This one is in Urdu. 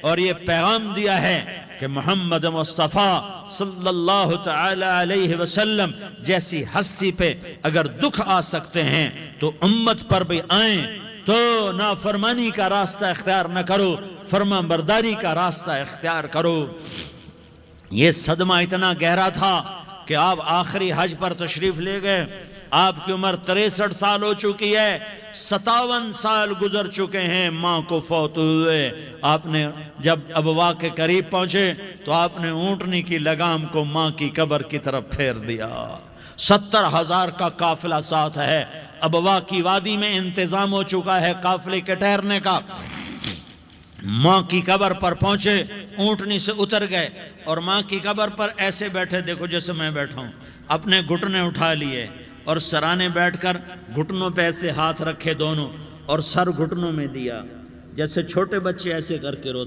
اور یہ پیغام دیا ہے کہ محمد مصطفیٰ صلی اللہ تعالی علیہ وسلم جیسی ہستی پہ اگر دکھ آ سکتے ہیں تو امت پر بھی آئیں، تو نافرمانی کا راستہ اختیار نہ کرو، فرما برداری کا راستہ اختیار کرو۔ یہ صدمہ اتنا گہرا تھا کہ آپ آخری حج پر تشریف لے گئے، آپ کی عمر 63 سال ہو چکی ہے، 57 سال گزر چکے ہیں ماں کو فوت ہوئے۔ آپ نے جب ابوا کے قریب پہنچے تو آپ نے اونٹنی کی لگام کو ماں کی قبر کی طرف پھیر دیا۔ 70,000 کا قافلہ ساتھ ہے، ابوا کی وادی میں انتظام ہو چکا ہے قافلے کے ٹھہرنے کا۔ ماں کی قبر پر پہنچے، اونٹنی سے اتر گئے اور ماں کی قبر پر ایسے بیٹھے، دیکھو جیسے میں بیٹھا ہوں، اپنے گھٹنے اٹھا لیے اور سرانے بیٹھ کر گھٹنوں پہ ایسے ہاتھ رکھے دونوں اور سر گھٹنوں میں دیا، جیسے چھوٹے بچے ایسے کر کے روتے